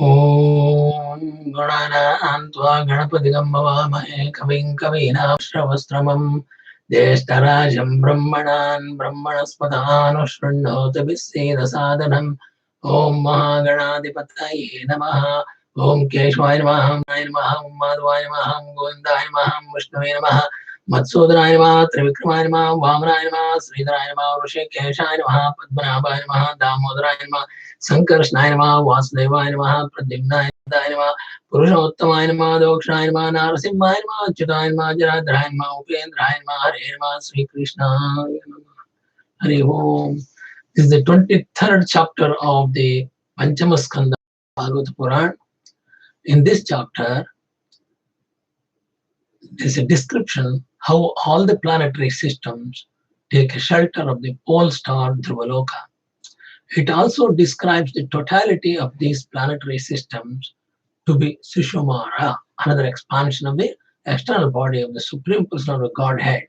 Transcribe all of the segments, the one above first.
ॐ गणानान्त्वा गणपतिं भवामहे कविं कवीनाश्रवस्त्रमं ज्येष्ठराजं ब्रह्मणान् ब्रह्मणस्पदानुशृण्वोतु विश्वेदसादनम् ॐ महागणाधिपतये नमः। ॐ केशवाय नमः, ओं माधवाय नमः, गोविन्दाय नमः, विष्णवे नमः, मत्सूदनाय नमः, त्रिविक्रमाय नमः, वामनाय नमः, श्रीधराय नमः, ऋषिकेशाय नमः, पद्मनाभाय नमः, दामोदराय नमः, संकर्षणाय नमः, वासुदेवाय नमः, प्रद्युम्नाय नमः, पुरुषोत्तमाय नमः, दोक्षाय नमः, नारसिंहाय नमः, अच्युताय नमः, जराधराय नमः, उपेन्द्राय नमः, हरे नमः, श्रीकृष्णाय नमः। हरि ओम। This is the 23rd chapter of the Panchama Skanda Bhagavata Purana. In this chapter, there is a description how all the planetary systems take shelter of the pole star Dhruvaloka. It also describes the totality of these planetary systems to be Sisumara, another expansion of the external body of the Supreme Personality of Godhead.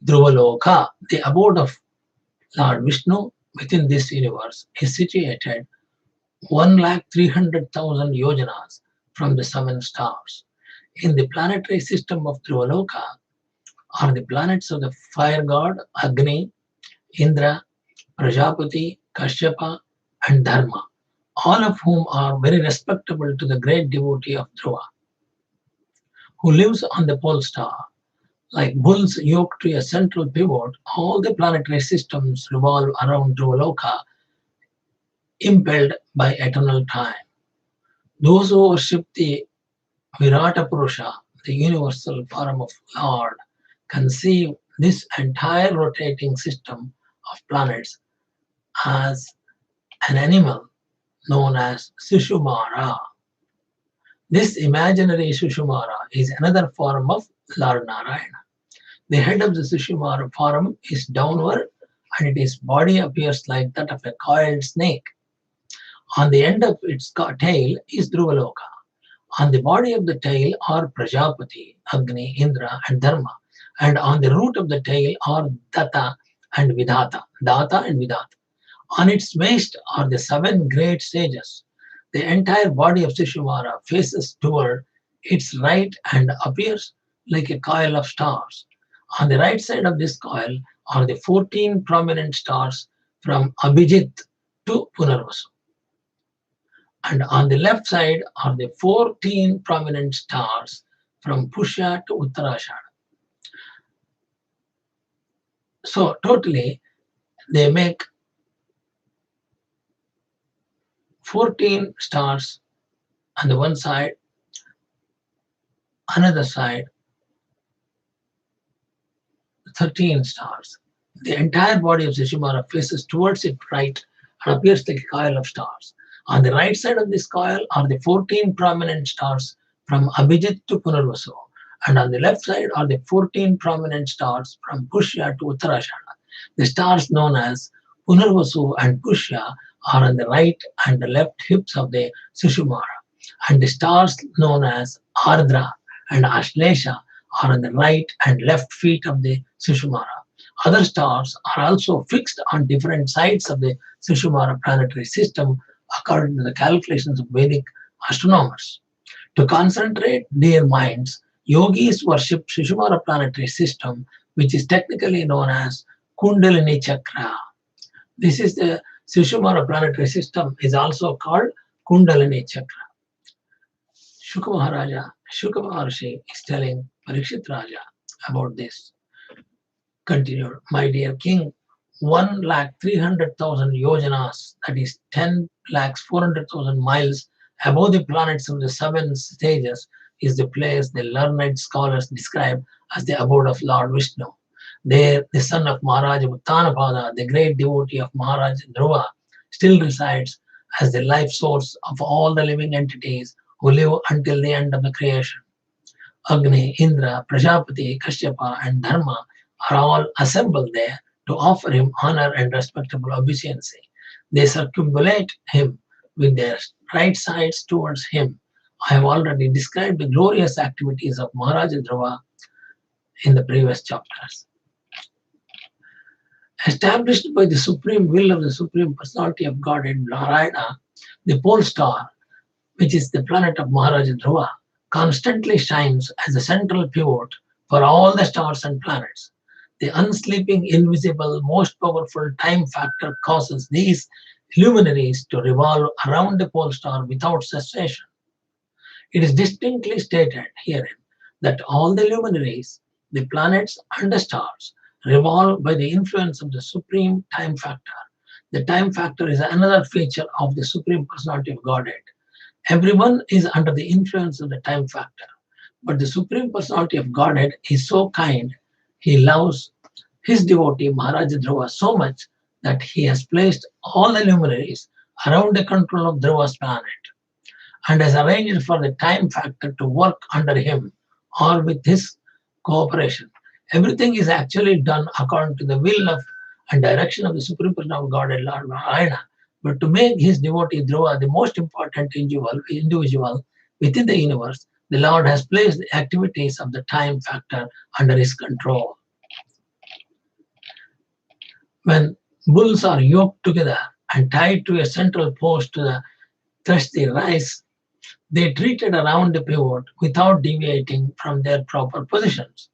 Dhruvaloka, the abode of Lord Vishnu within this universe, is situated 1,300,000 yojanas from the 7 stars. In the planetary system of Dhruvaloka are the planets of the fire god Agni, Indra, Prajapati, Kashyapa, and Dharma, all of whom are very respectable to the great devotee of Dhruva, who lives on the pole star. Like bulls yoked to a central pivot, all the planetary systems revolve around Dhruvaloka, impelled by eternal time. Those who worship the Virata Purusha, the universal form of Lord, conceive this entire rotating system of planets as an animal known as Sisumara. This imaginary Sisumara is another form of Lord Narayana. The head of the Sisumara form is downward and its body appears like that of a coiled snake. On the end of its tail is Dhruvaloka. On the body of the tail are Prajapati, Agni, Indra, and Dharma. And on the root of the tail are Data and Vidhata. Data and Vidhata. On its waist are the 7 great sages. The entire body of Sisumara faces toward its right and appears like a coil of stars. On the right side of this coil are the 14 prominent stars from Abhijit to Punarvasu. And on the left side are the 14 prominent stars from Pushya to Uttarashada. So totally they make 14 stars on the one side, another side 13 stars. The entire body of Sisumara faces towards its right and appears like a coil of stars. On the right side of this coil are the 14 prominent stars from Abhijit to Punarvasu, and on the left side are the 14 prominent stars from Pushya to Uttarashada. The stars known as Punarvasu and Pushya are on the right and the left hips of the Sisumara, and the stars known as Ardra and Ashlesha are on the right and left feet of the Sisumara. Other stars are also fixed on different sides of the Sisumara planetary system according to the calculations of Vedic astronomers. To concentrate their minds, yogis worship Sisumara planetary system, which is technically known as Kundalini Chakra. This is the Sisumara planetary system is also called Kundalini Chakra. Shuka Maharshi is telling Parikshit Raja about this. Continued, my dear king, 1,300,000 yojanas, that is 10,400,000 miles above the planets of the 7 stages, is the place the learned scholars describe as the abode of Lord Vishnu. There, the son of Maharaja Uttanapada, the great devotee of Maharaja Dhruva, still resides as the life source of all the living entities who live until the end of the creation. Agni, Indra, Prajapati, Kashyapa, and Dharma are all assembled there to offer him honor and respectable obeisance. They circumambulate him with their right sides towards him. I have already described the glorious activities of Maharaja Dhruva in the previous chapters. Established by the supreme will of the Supreme Personality of Godhead, Narayana, the pole star which is the planet of Maharaja Dhruva, constantly shines as a central pivot for all the stars and planets. The unsleeping, invisible, most powerful time factor causes these luminaries to revolve around the pole star without cessation. It is distinctly stated herein that all the luminaries, the planets and the stars, revolve by the influence of the supreme time factor. The time factor is another feature of the Supreme Personality of Godhead. Everyone is under the influence of the time factor. But the Supreme Personality of Godhead is so kind, he loves his devotee Maharaja Dhruva so much that he has placed all the luminaries around the control of Dhruva's planet and has arranged for the time factor to work under him or with his cooperation. Everything is actually done according to the will of and direction of the Supreme Personality of Godhead, Lord Narayana. But to make his devotee Dhruva the most important individual within the universe, the Lord has placed the activities of the time factor under his control. When bulls are yoked together and tied to a central post to thresh the rice, they treated around the pivot without deviating from their proper positions.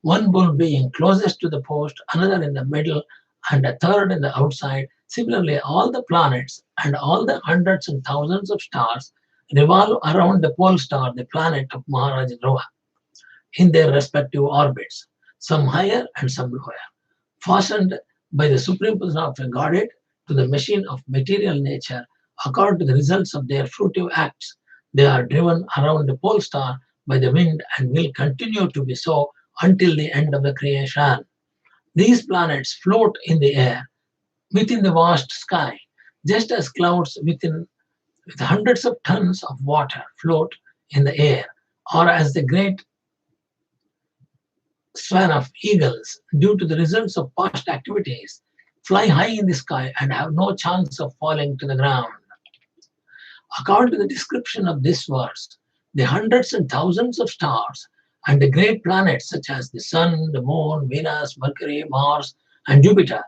One bull being closest to the post, another in the middle, and a third in the outside. Similarly, all the planets and all the hundreds and thousands of stars revolve around the pole star, the planet of Maharaja Dhruva, in their respective orbits, some higher and some lower, fastened by the Supreme Personality of Godhead to the machine of material nature according to the results of their fruitive acts. They are driven around the pole star by the wind and will continue to be so until the end of the creation. These planets float in the air within the vast sky, just as clouds with hundreds of tons of water float in the air, or as the great swan of eagles, due to the results of past activities, fly high in the sky and have no chance of falling to the ground. According to the description of this verse, the hundreds and thousands of stars and the great planets such as the Sun, the Moon, Venus, Mercury, Mars, and Jupiter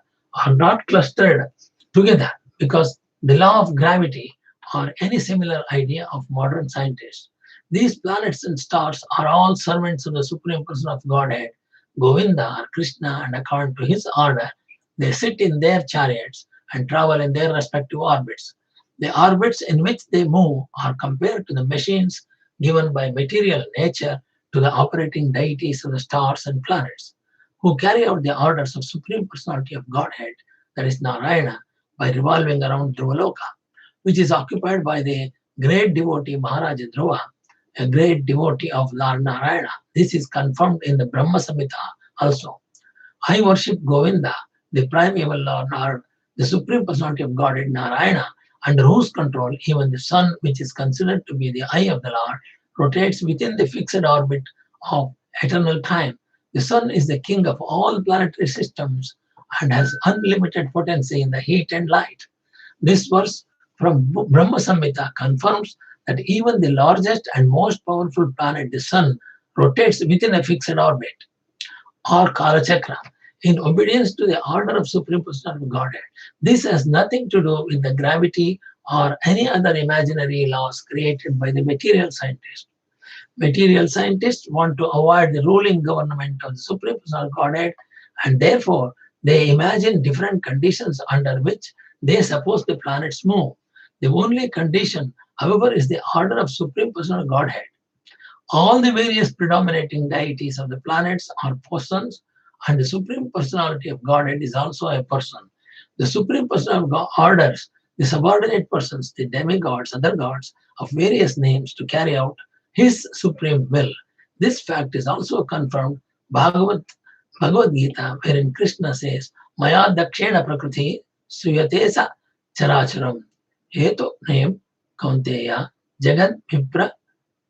are not clustered together because the law of gravity or any similar idea of modern scientists. These planets and stars are all servants of the Supreme Person of Godhead, Govinda or Krishna, and according to his order, they sit in their chariots and travel in their respective orbits. The orbits in which they move are compared to the machines given by material nature to the operating deities of the stars and planets, who carry out the orders of Supreme Personality of Godhead, that is Narayana, by revolving around Dhruvaloka, which is occupied by the great devotee Maharaja Dhruva, a great devotee of Lord Narayana. This is confirmed in the Brahma Samhita also. I worship Govinda, the primeval Lord, the Supreme Personality of Godhead Narayana, under whose control even the sun, which is considered to be the eye of the Lord, rotates within the fixed orbit of eternal time. The sun is the king of all planetary systems and has unlimited potency in the heat and light. This verse from Brahma Samhita confirms that even the largest and most powerful planet, the sun, rotates within a fixed orbit or Kalachakra in obedience to the order of Supreme Personality of Godhead. This has nothing to do with the gravity or any other imaginary laws created by the material scientists. Material scientists want to avoid the ruling government of the Supreme Personality of Godhead, and therefore they imagine different conditions under which they suppose the planets move. The only condition, however, is the order of Supreme Personality of Godhead. All the various predominating deities of the planets are persons, and the Supreme Personality of Godhead is also a person. The Supreme Personality of God orders the subordinate persons, the demigods, other gods of various names to carry out his supreme will. This fact is also confirmed Bhagavad Gita, wherein Krishna says, Maya dakshena prakriti suyatesa characharam hetu name kaunteya jagad vipra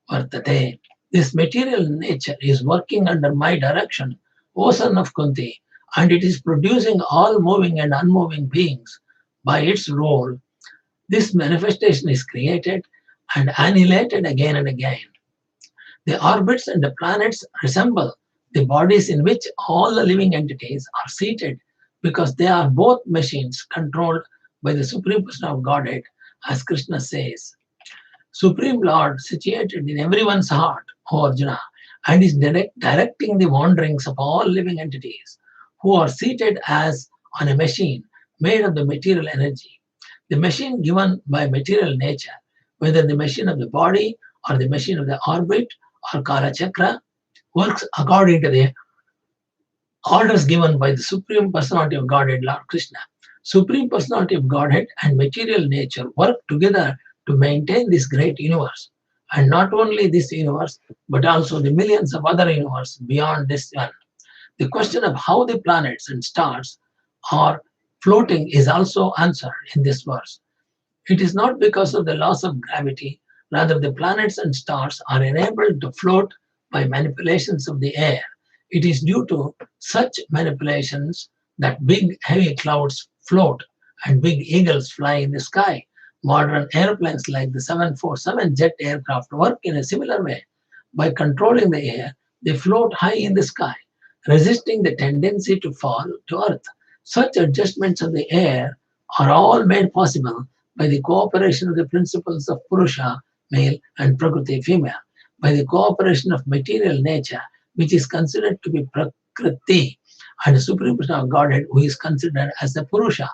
vartate. This material nature is working under my direction, O son of Kunti, and it is producing all moving and unmoving beings. By its role, this manifestation is created and annihilated again and again. The orbits and the planets resemble the bodies in which all the living entities are seated because they are both machines controlled by the Supreme Person of Godhead, as Krishna says. Supreme Lord situated in everyone's heart, O Arjuna, and is directing the wanderings of all living entities who are seated as on a machine made of the material energy. The machine given by material nature, whether the machine of the body or the machine of the orbit or Kala Chakra, works according to the orders given by the Supreme Personality of Godhead, Lord Krishna. Supreme Personality of Godhead and material nature work together to maintain this great universe. And not only this universe, but also the millions of other universes beyond this one. The question of how the planets and stars are floating is also answered in this verse. It is not because of the loss of gravity, rather, the planets and stars are enabled to float by manipulations of the air. It is due to such manipulations that big, heavy clouds float and big eagles fly in the sky. Modern airplanes like the 747 jet aircraft work in a similar way. By controlling the air, they float high in the sky, resisting the tendency to fall to earth. Such adjustments of the air are all made possible by the cooperation of the principles of Purusha, male, and Prakriti, female, by the cooperation of material nature, which is considered to be Prakriti, and the Supreme Personality of Godhead, who is considered as the Purusha.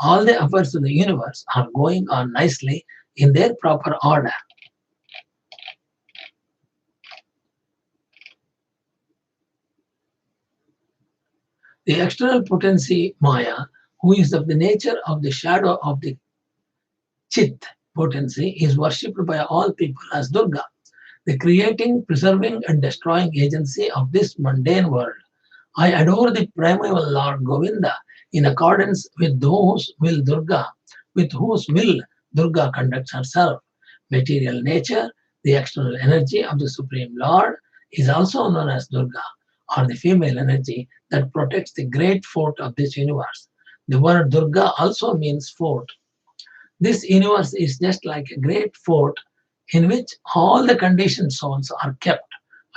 All the affairs of the universe are going on nicely in their proper order. The external potency Maya, who is of the nature of the shadow of the Chit potency, is worshipped by all people as Durga, the creating, preserving, and destroying agency of this mundane world. I adore the primeval Lord Govinda in accordance with whose will Durga conducts herself. Material nature, the external energy of the Supreme Lord, is also known as Durga, or the female energy that protects the great fort of this universe. The word Durga also means fort. This universe is just like a great fort in which all the conditioned souls are kept,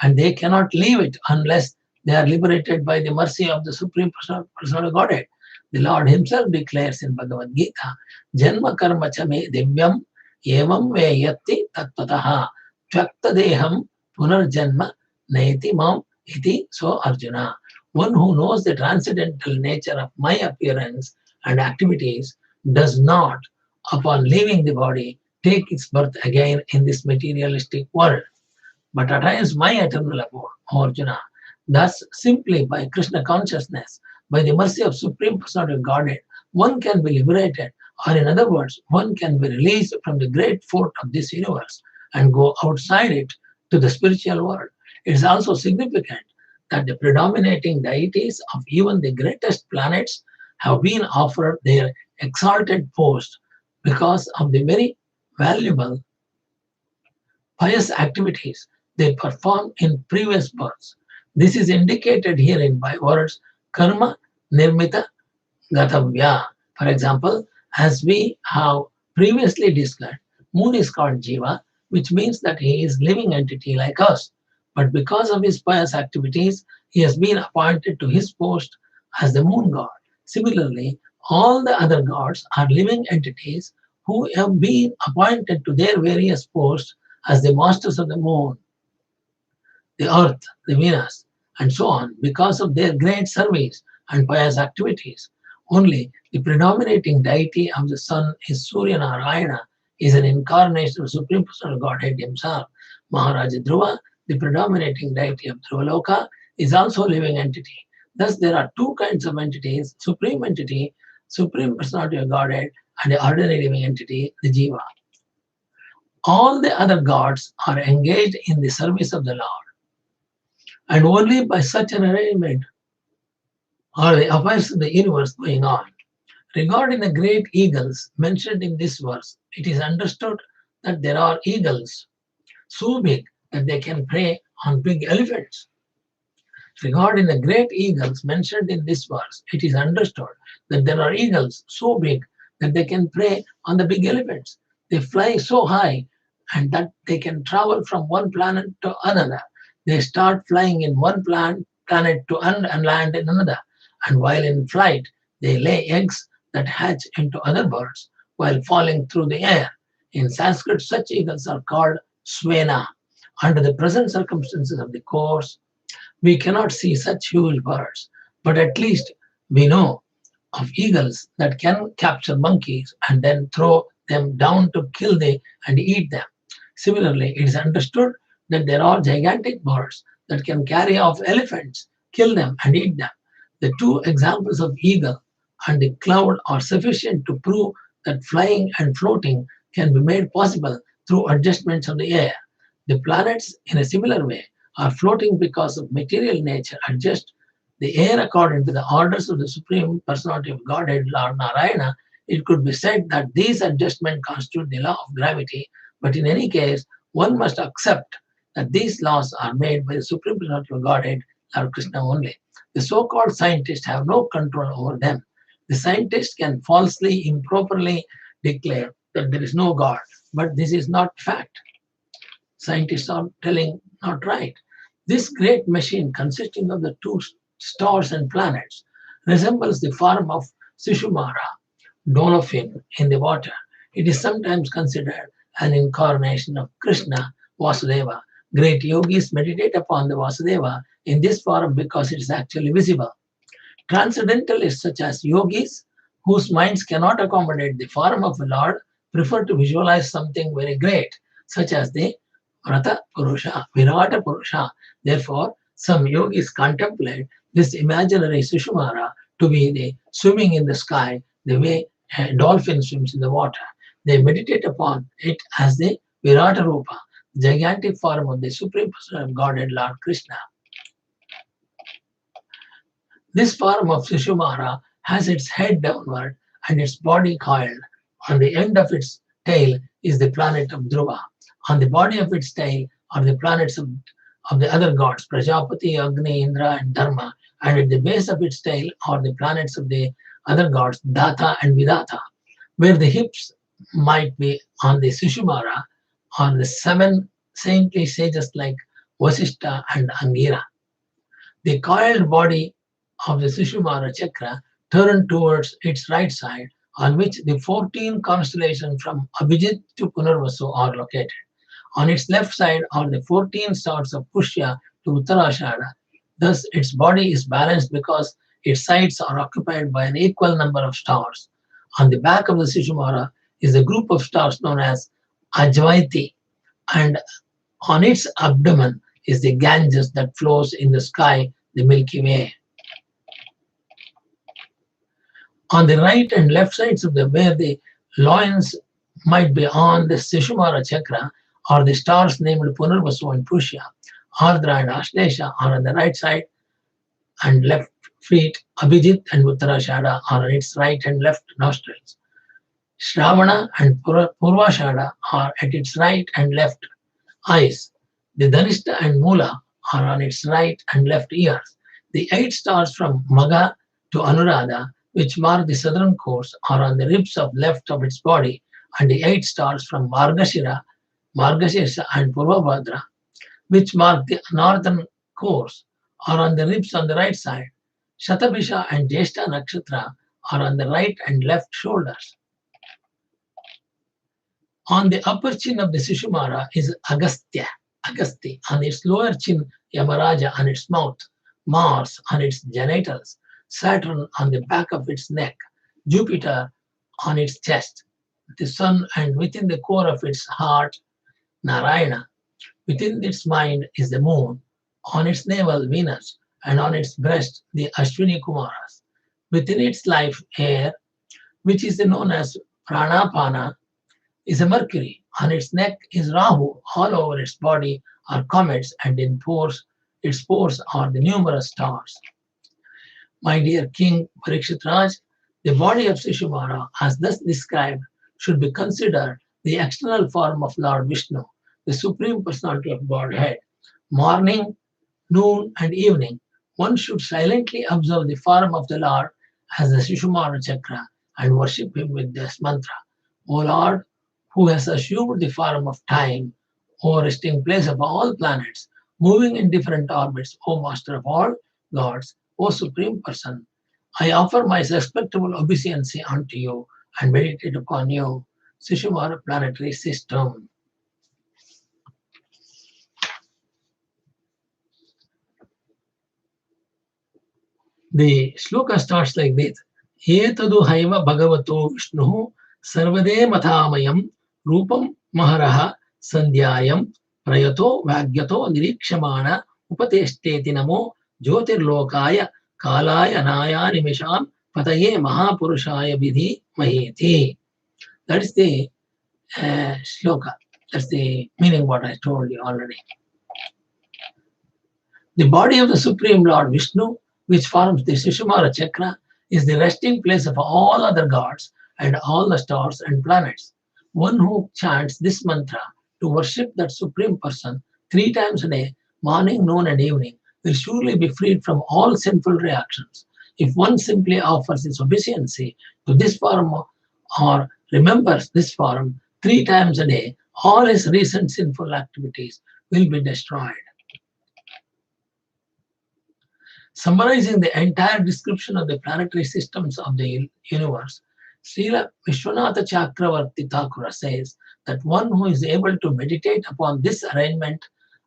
and they cannot leave it unless they are liberated by the mercy of the Supreme Personal Godhead. The Lord Himself declares in Bhagavad Gita, Janma karma cha me divyam evam veyatti tattvataha tvakta deham punarjanma naiti mam iti. So Arjuna, one who knows the transcendental nature of my appearance and activities does not, upon leaving the body, take its birth again in this materialistic world, but attains my eternal abode, O Arjuna. Thus, simply by Krishna consciousness, by the mercy of Supreme Personality of Godhead, one can be liberated, or in other words, one can be released from the great fort of this universe and go outside it to the spiritual world. It is also significant that the predominating deities of even the greatest planets have been offered their exalted post because of the very valuable pious activities they performed in previous births. This is indicated herein by words karma nirmita gatavya. For example, as we have previously discussed, moon is called Jiva, which means that he is living entity like us. But because of his pious activities, he has been appointed to his post as the moon god. Similarly, all the other gods are living entities who have been appointed to their various posts as the masters of the moon, the earth, the Venus, and so on, because of their great service and pious activities. Only the predominating deity of the sun is Surya Narayana, is an incarnation of Supreme Personal Godhead himself. Maharaja Dhruva, the predominating deity of Dhruvaloka, is also a living entity. Thus, there are two kinds of entities: supreme entity, Supreme Personality of Godhead, and the ordinary living entity, the Jiva. All the other gods are engaged in the service of the Lord, and only by such an arrangement are the affairs of the universe going on. Regarding the great eagles mentioned in this verse, it is understood that there are eagles so big that they can prey on big elephants. Regarding the great eagles mentioned in this verse, it is understood that there are eagles so big that they can prey on the big elephants. They fly so high and that they can travel from one planet to another. They start flying in one planet to and land in another. And while in flight, they lay eggs that hatch into other birds while falling through the air. In Sanskrit, such eagles are called swena. Under the present circumstances of the course, we cannot see such huge birds, but at least we know of eagles that can capture monkeys and then throw them down to kill them and eat them. Similarly, it is understood that there are gigantic birds that can carry off elephants, kill them, and eat them. The two examples of eagle and the cloud are sufficient to prove that flying and floating can be made possible through adjustments of the air. The planets, in a similar way, are floating because of material nature adjust the air according to the orders of the Supreme Personality of Godhead, Lord Narayana. It could be said that these adjustments constitute the law of gravity, but in any case, one must accept that these laws are made by the Supreme Personality of Godhead, Lord Krishna only. The so-called scientists have no control over them. The scientists can falsely, improperly declare that there is no God, but this is not fact. Scientists are telling not right. This great machine consisting of the two stars and planets resembles the form of Sisumara, dolphin in the water. It is sometimes considered an incarnation of Krishna, Vasudeva. Great yogis meditate upon the Vasudeva in this form because it is actually visible. Transcendentalists such as yogis, whose minds cannot accommodate the form of the Lord, prefer to visualize something very great, such as the Rata Purusha, Virata Purusha. Therefore, some yogis contemplate this imaginary Sushumara to be the swimming in the sky, the way a dolphin swims in the water. They meditate upon it as the Virata Rupa, gigantic form of the Supreme Person of Godhead, Lord Krishna. This form of Sisumara has its head downward and its body coiled. On the end of its tail is the planet of Dhruva. On the body of its tail are the planets of the other gods, Prajapati, Agni, Indra, and Dharma. And at the base of its tail are the planets of the other gods, Data and Vidata. Where the hips might be on the Sisumara are the seven saintly sages like Vasishta and Angira. The coiled body of the Sisumara chakra turned towards its right side, on which the 14 constellations from Abhijit to Punarvasu are located. On its left side are the 14 stars of Pushya to Uttarashada. Thus, its body is balanced because its sides are occupied by an equal number of stars. On the back of the Sisumara is a group of stars known as Ajvaiti, and on its abdomen is the Ganges that flows in the sky, the Milky Way. On the right and left sides of where the loins might be on the Sisumara chakra are the stars named Punarvasu and Pushya. Ardra and Ashlesha are on the right side and left feet. Abhijit and Uttarashada are on its right and left nostrils. Shravana and Purvashada are at its right and left eyes. The Dhanishta and Mula are on its right and left ears. The 8 stars from Magha to Anuradha, which mark the southern course, are on the ribs of left of its body, and the 8 stars from Margashira, Margashirsha and Purvabhadra, which mark the northern course, are on the ribs on the right side. Shatabhisha and Jeshta Nakshatra are on the right and left shoulders. On the upper chin of the Sisumara is Agasti, on its lower chin Yamaraja on its mouth, Mars on its genitals, Saturn on the back of its neck, Jupiter on its chest, the sun, and within the core of its heart, Narayana. Within its mind is the moon, on its navel Venus, and on its breast the Ashwini Kumaras. Within its life air, which is known as Pranapana, is a Mercury. On its neck is Rahu. All over its body are comets, and in its pores are the numerous stars. My dear King Parikshit Raj, the body of Sisumara, as thus described, should be considered the external form of Lord Vishnu, the Supreme Personality of Godhead. Morning, noon, and evening, one should silently observe the form of the Lord as the Sisumara Chakra and worship him with this mantra. O Lord, who has assumed the form of time, O resting place of all planets, moving in different orbits, O Master of all gods, O Supreme Person, I offer my respectable obeisance unto you and meditate upon you. Sisumara planetary system. The shloka starts like this. Etadu haiva bhagavato Vishnu sarvade mathamayam rupam maharaha sandhyayam prayato vagyato nirikshamana upateshteti namo jyotirlokaya kalaya naya nimisham pataye mahapurushaya vidhi maheti. That is the shloka. That's the meaning what I told you already. The body of the Supreme Lord Vishnu, which forms the Sisumara chakra, is the resting place of all other gods and all the stars and planets. One who chants this mantra to worship that Supreme Person 3 times a day, morning, noon, and evening, will surely be freed from all sinful reactions. If one simply offers his obeisancy to this form or remembers this form 3 times a day, all his recent sinful activities will be destroyed. Summarizing the entire description of the planetary systems of the universe, Srila Vishwanatha Chakravarti Thakura says that one who is able to meditate upon this arrangement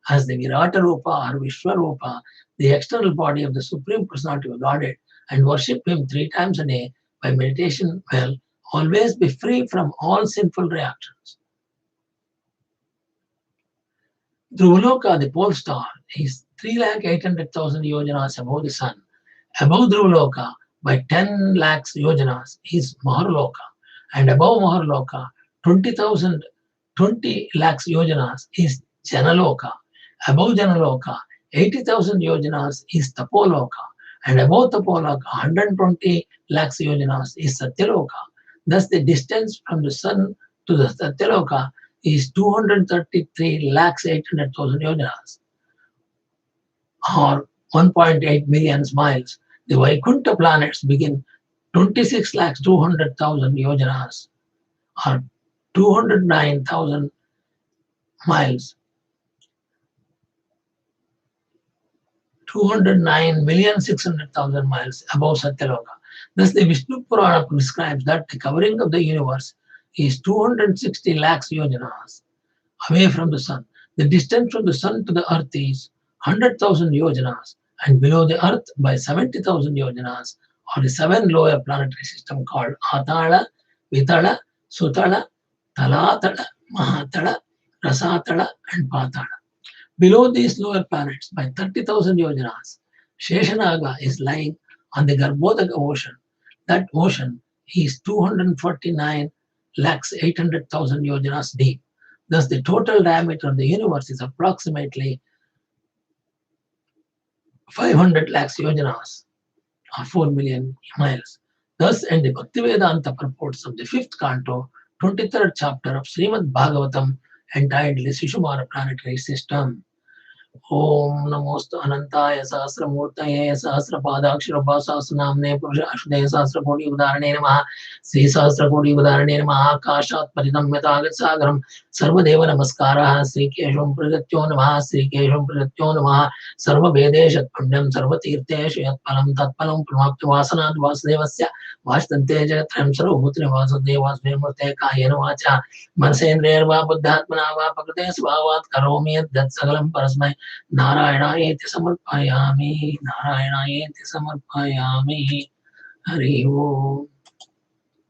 as the Virata Rupa or Vishwarupa, the external body of the Supreme Personality of Godhead, and worship him 3 times a day by meditation will always be free from all sinful reactions. Dhruvaloka, the pole star, is 3,800,000 yojanas above the sun. Above Dhruvaloka by 10 lakhs yojanas is Maharloka, and above Maharloka 20 lakhs yojanas is Janaloka. Above Janaloka 80,000 yojanas is Tapoloka, and above Tapoloka 120 lakhs yojanas is Satyaloka. Thus the distance from the sun to the Satyaloka is 233 lakhs 800,000 yojanas, or 1.8 million miles. The Vaikuntha planets begin 26 lakhs 200,000 yojanas, or 209,000 miles, 209,600,000 miles above Satyaloka. Thus, the Vishnu Purana describes that the covering of the universe is 260 lakhs yojanas away from the sun. The distance from the sun to the earth is 100,000 yojanas, and below the earth by 70,000 yojanas are the 7 lower planetary systems called Atala, Vitala, Sutala, Talatala, Mahatala, Rasatala, and Patala. Below these lower planets by 30,000 yojanas, Sheshanaga is lying on the Garbhodaka ocean. That ocean is 249 lakhs 800,000 yojanas deep. Thus, the total diameter of the universe is approximately 500 lakhs yojanas, or 4 million miles. Thus, in the Bhaktivedanta purports of the 5th canto, 23rd chapter of Srimad Bhagavatam, entitled the Sisumara planetary system. Om Namostu Anantaya Sahasramurtaye Sahasrapadakshirabhasasnamne Purusha Sahasrakoti Udarane Namaha Sri Sahasrakoti Udarane Namaha Kashat Paridamyatagat Sagaram Sarvadeva Namaskaraha Sri Kesham Pragatyo Namaha Sri Kesham Pragatyo Namaha Sarva Vedeshat Punyam Sarva Tirteshu Yat Palam Tat Palam Pramapti Vasanad Vasudevasya Vashtante Jagatram Sarvabhutri Vasudevas Vimurte Kayena Vacha Mansendreva Buddhatmana Pakate Svavat Karomi Yat Sagalam Parasmai Narayanaeti samarpayami, Narayanaeti samarpayami. Hari Om.